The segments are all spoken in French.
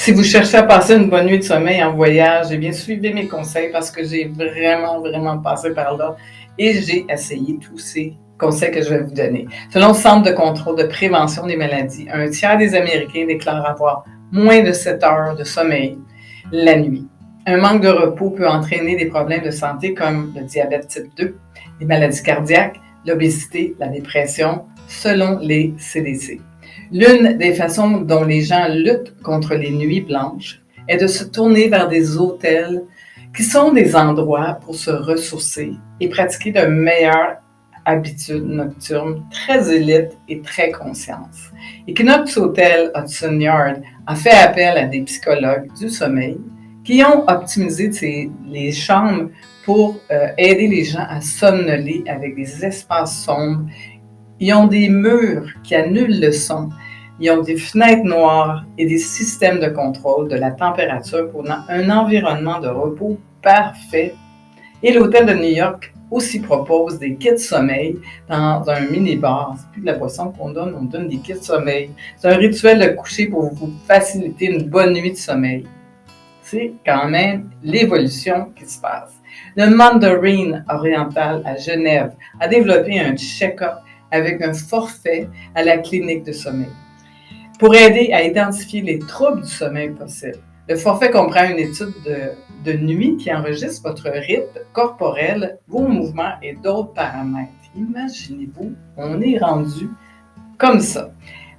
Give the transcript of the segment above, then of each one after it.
Si vous cherchez à passer une bonne nuit de sommeil en voyage, eh bien, suivez mes conseils parce que j'ai vraiment passé par là et j'ai essayé tous ces conseils que je vais vous donner. Selon le Centre de contrôle de prévention des maladies, un tiers des Américains déclarent avoir moins de 7 heures de sommeil la nuit. Un manque de repos peut entraîner des problèmes de santé comme le diabète type 2, les maladies cardiaques, l'obésité, la dépression, selon les CDC. L'une des façons dont les gens luttent contre les nuits blanches est de se tourner vers des hôtels qui sont des endroits pour se ressourcer et pratiquer de meilleures habitudes nocturnes très élites et très conscientes. Equinox Hotel Hudson Yard a fait appel à des psychologues du sommeil qui ont optimisé les chambres pour aider les gens à somnoler avec des espaces sombres. Ils ont des murs qui annulent le son. Ils ont des fenêtres noires et des systèmes de contrôle de la température pour un environnement de repos parfait. Et l'hôtel de New York aussi propose des kits sommeil dans un mini-bar. C'est plus de la boisson qu'on donne, on donne des kits sommeil. C'est un rituel de coucher pour vous faciliter une bonne nuit de sommeil. C'est quand même l'évolution qui se passe. Le Mandarin Oriental à Genève a développé un check-up avec un forfait à la clinique de sommeil pour aider à identifier les troubles du sommeil possibles. Le forfait comprend une étude de nuit qui enregistre votre rythme corporel, vos mouvements et d'autres paramètres. Imaginez-vous, on est rendu comme ça.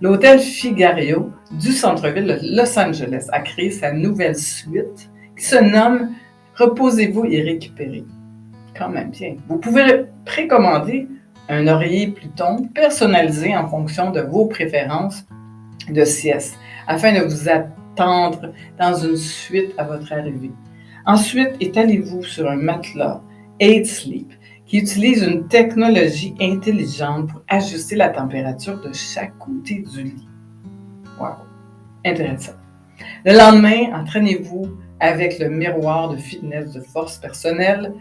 L'hôtel Figario du centre-ville de Los Angeles a créé sa nouvelle suite qui se nomme « Reposez-vous et récupérez ». Quand même bien. Vous pouvez précommander un oreiller Pluton personnalisé en fonction de vos préférences de sieste afin de vous attendre dans une suite à votre arrivée. Ensuite, étalez-vous sur un matelas 8 Sleep qui utilise une technologie intelligente pour ajuster la température de chaque côté du lit. Wow! Intéressant. Le lendemain, entraînez-vous avec le miroir de fitness de force personnelle,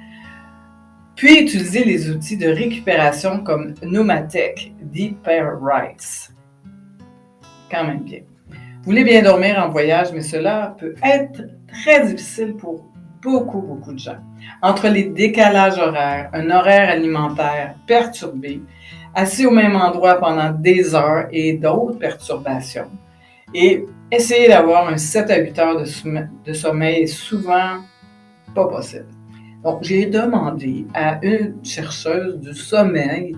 puis utilisez les outils de récupération comme Numatech Deep Pair Rights. Quand même bien. Vous voulez bien dormir en voyage, mais cela peut être très difficile pour beaucoup de gens. Entre les décalages horaires, un horaire alimentaire perturbé, assis au même endroit pendant des heures et d'autres perturbations. Et essayer d'avoir un 7 à 8 heures de sommeil est souvent pas possible. Donc, j'ai demandé à une chercheuse du sommeil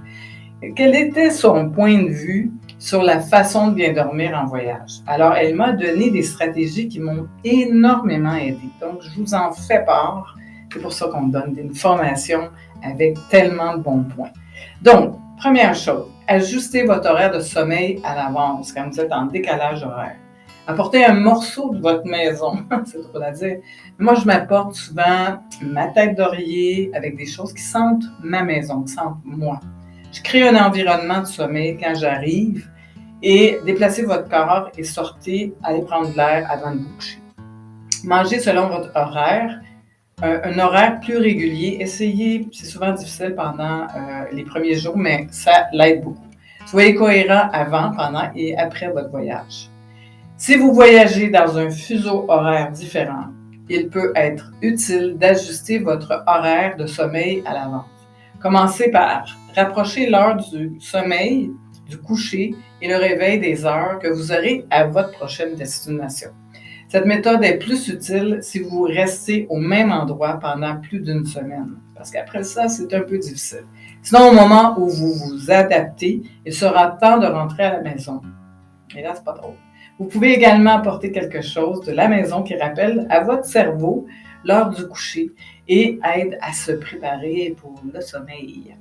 quel était son point de vue sur la façon de bien dormir en voyage. Alors, elle m'a donné des stratégies qui m'ont énormément aidé. Donc, je vous en fais part. C'est pour ça qu'on donne une formation avec tellement de bons points. Donc, première chose, ajustez votre horaire de sommeil à l'avance quand vous êtes en décalage horaire. Apportez un morceau de votre maison, c'est drôle à dire. Moi, je m'apporte souvent ma tête d'oreiller avec des choses qui sentent ma maison, qui sentent moi. Je crée un environnement de sommeil quand j'arrive et déplacez votre corps et sortez, allez prendre de l'air avant de vous coucher. Mangez selon votre horaire, un horaire plus régulier. Essayez, c'est souvent difficile pendant les premiers jours, mais ça l'aide beaucoup. Soyez cohérent avant, pendant et après votre voyage. Si vous voyagez dans un fuseau horaire différent, il peut être utile d'ajuster votre horaire de sommeil à l'avance. Commencez par rapprocher l'heure du sommeil, du coucher et le réveil des heures que vous aurez à votre prochaine destination. Cette méthode est plus utile si vous restez au même endroit pendant plus d'une semaine, parce qu'après ça, c'est un peu difficile. Sinon, au moment où vous vous adaptez, il sera temps de rentrer à la maison. Et là, c'est pas drôle. Vous pouvez également apporter quelque chose de la maison qui rappelle à votre cerveau l'heure du coucher et aide à se préparer pour le sommeil.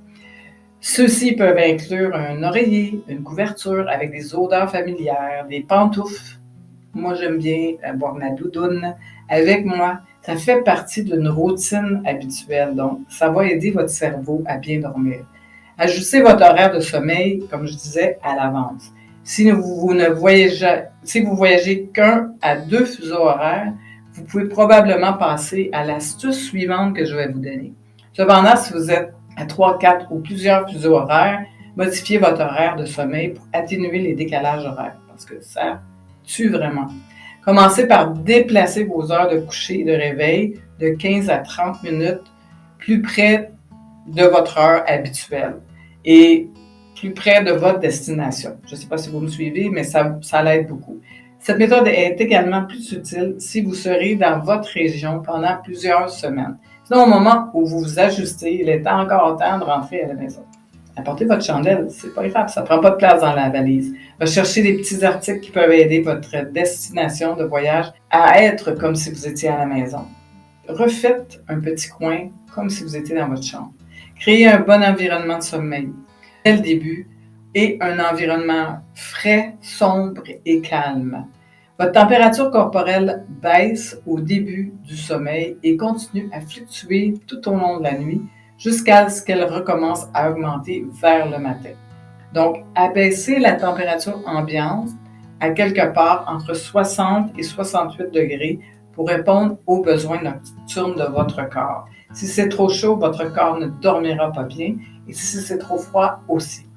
Ceux-ci peuvent inclure un oreiller, une couverture avec des odeurs familières, des pantoufles. Moi, j'aime bien avoir ma doudoune avec moi. Ça fait partie d'une routine habituelle, donc ça va aider votre cerveau à bien dormir. Ajustez votre horaire de sommeil, comme je disais, à l'avance. Si vous voyagez qu'un à 2 fuseaux horaires, vous pouvez probablement passer à l'astuce suivante que je vais vous donner. Cependant, si vous êtes à 3, 4 ou plusieurs fuseaux horaires, modifiez votre horaire de sommeil pour atténuer les décalages horaires, parce que ça tue vraiment. Commencez par déplacer vos heures de coucher et de réveil de 15 à 30 minutes plus près de votre heure habituelle et plus près de votre destination. Je ne sais pas si vous me suivez, mais ça l'aide beaucoup. Cette méthode est également plus utile si vous serez dans votre région pendant plusieurs semaines. Sinon, au moment où vous vous ajustez, il est encore temps de rentrer à la maison. Apportez votre chandelle, c'est pas grave, ça ne prend pas de place dans la valise. Recherchez des petits articles qui peuvent aider votre destination de voyage à être comme si vous étiez à la maison. Refaites un petit coin comme si vous étiez dans votre chambre. Créez un bon environnement de sommeil dès le début et un environnement frais, sombre et calme. Votre température corporelle baisse au début du sommeil et continue à fluctuer tout au long de la nuit jusqu'à ce qu'elle recommence à augmenter vers le matin. Donc, abaissez la température ambiante à quelque part entre 60 et 68 degrés pour répondre aux besoins nocturnes de votre corps. Si c'est trop chaud, votre corps ne dormira pas bien et si c'est trop froid aussi.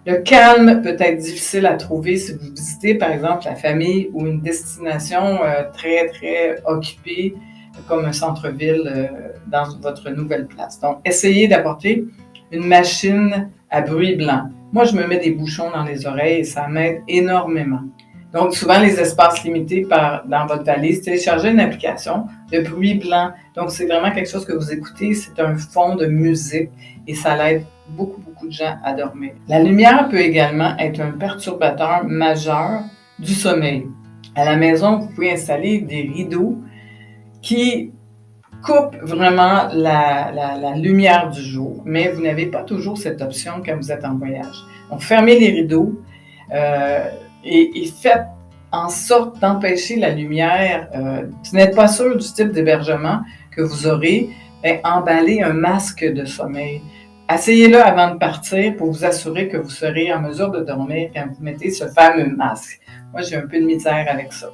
Le calme peut être difficile à trouver si vous visitez, par exemple, la famille ou une destination très, très occupée, comme un centre-ville dans votre nouvelle place. Donc, essayez d'apporter une machine à bruit blanc. Moi, je me mets des bouchons dans les oreilles et ça m'aide énormément. Donc, souvent, les espaces limités dans votre valise, téléchargez une application de bruit blanc. Donc, c'est vraiment quelque chose que vous écoutez, c'est un fond de musique et ça l'aide beaucoup de gens à dormir. La lumière peut également être un perturbateur majeur du sommeil. À la maison, vous pouvez installer des rideaux qui coupent vraiment la lumière du jour, mais vous n'avez pas toujours cette option quand vous êtes en voyage. Donc, fermez les rideaux et faites en sorte d'empêcher la lumière. Si vous n'êtes pas sûr du type d'hébergement que vous aurez, emballez un masque de sommeil. Essayez-le avant de partir pour vous assurer que vous serez en mesure de dormir quand vous mettez ce fameux masque. Moi, j'ai un peu de misère avec ça.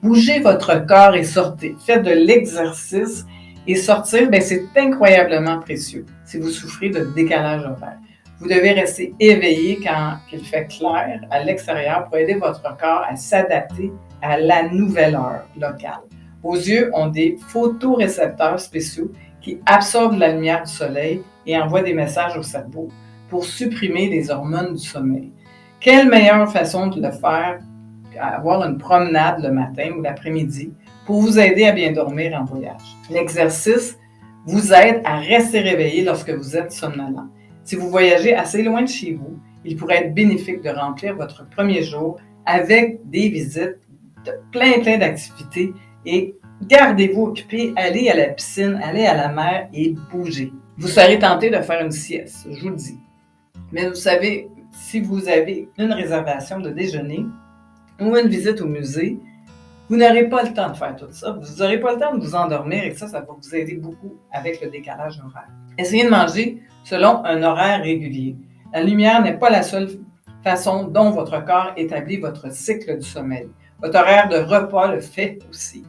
Bougez votre corps et sortez. Faites de l'exercice et sortir, c'est incroyablement précieux si vous souffrez de décalage horaire. Vous devez rester éveillé quand il fait clair à l'extérieur pour aider votre corps à s'adapter à la nouvelle heure locale. Vos yeux ont des photorécepteurs spéciaux qui absorbent la lumière du soleil et envoient des messages au cerveau pour supprimer les hormones du sommeil. Quelle meilleure façon de le faire qu'avoir une promenade le matin ou l'après-midi pour vous aider à bien dormir en voyage? L'exercice vous aide à rester réveillé lorsque vous êtes somnolent. Si vous voyagez assez loin de chez vous, il pourrait être bénéfique de remplir votre premier jour avec des visites, plein d'activités et gardez-vous occupé, allez à la piscine, allez à la mer et bougez. Vous serez tenté de faire une sieste, je vous le dis. Mais vous savez, si vous avez une réservation de déjeuner ou une visite au musée, vous n'aurez pas le temps de faire tout ça. Vous n'aurez pas le temps de vous endormir et ça va vous aider beaucoup avec le décalage horaire. Essayez de manger selon un horaire régulier. La lumière n'est pas la seule façon dont votre corps établit votre cycle du sommeil. Votre horaire de repas le fait aussi.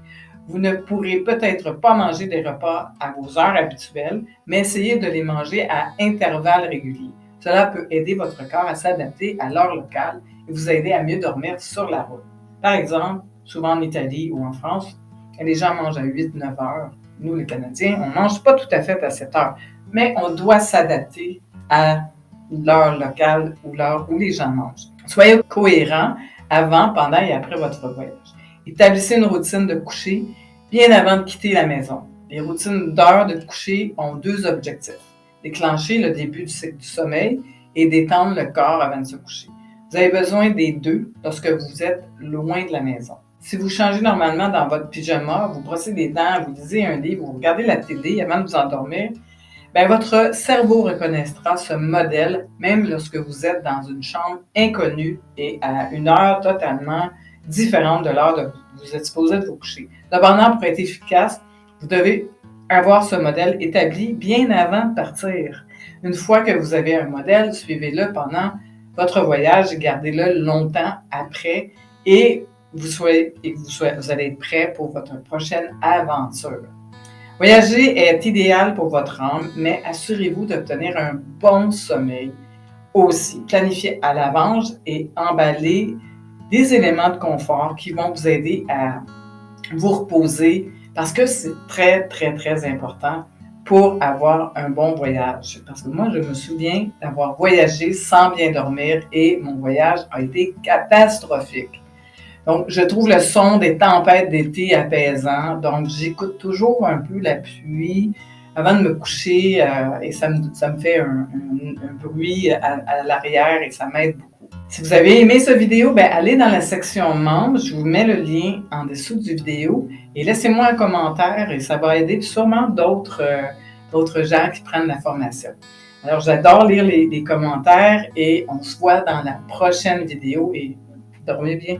Vous ne pourrez peut-être pas manger des repas à vos heures habituelles, mais essayez de les manger à intervalles réguliers. Cela peut aider votre corps à s'adapter à l'heure locale et vous aider à mieux dormir sur la route. Par exemple, souvent en Italie ou en France, les gens mangent à 8-9 heures. Nous, les Canadiens, on ne mange pas tout à fait à 7 heures, mais on doit s'adapter à l'heure locale ou l'heure où les gens mangent. Soyez cohérent avant, pendant et après votre voyage. Établissez une routine de coucher bien avant de quitter la maison. Les routines d'heures de coucher ont deux objectifs. Déclencher le début du cycle du sommeil et détendre le corps avant de se coucher. Vous avez besoin des deux lorsque vous êtes loin de la maison. Si vous changez normalement dans votre pyjama, vous brossez les dents, vous lisez un livre, vous regardez la télé avant de vous endormir, votre cerveau reconnaîtra ce modèle même lorsque vous êtes dans une chambre inconnue et à une heure totalement différente de l'heure où vous êtes supposé de vous coucher. Cependant, pour être efficace, vous devez avoir ce modèle établi bien avant de partir. Une fois que vous avez un modèle, suivez-le pendant votre voyage et gardez-le longtemps après et vous allez être prêt pour votre prochaine aventure. Voyager est idéal pour votre âme, mais assurez-vous d'obtenir un bon sommeil aussi. Planifiez à l'avance et emballez des éléments de confort qui vont vous aider à vous reposer parce que c'est très, très, très important pour avoir un bon voyage. Parce que moi, je me souviens d'avoir voyagé sans bien dormir et mon voyage a été catastrophique. Donc, je trouve le son des tempêtes d'été apaisant. Donc, j'écoute toujours un peu la pluie avant de me coucher et ça me fait un bruit à l'arrière et ça m'aide beaucoup. Si vous avez aimé cette vidéo, allez dans la section membres. Je vous mets le lien en dessous du vidéo et laissez-moi un commentaire et ça va aider sûrement d'autres gens qui prennent la formation. Alors, j'adore lire les commentaires et on se voit dans la prochaine vidéo et dormez bien.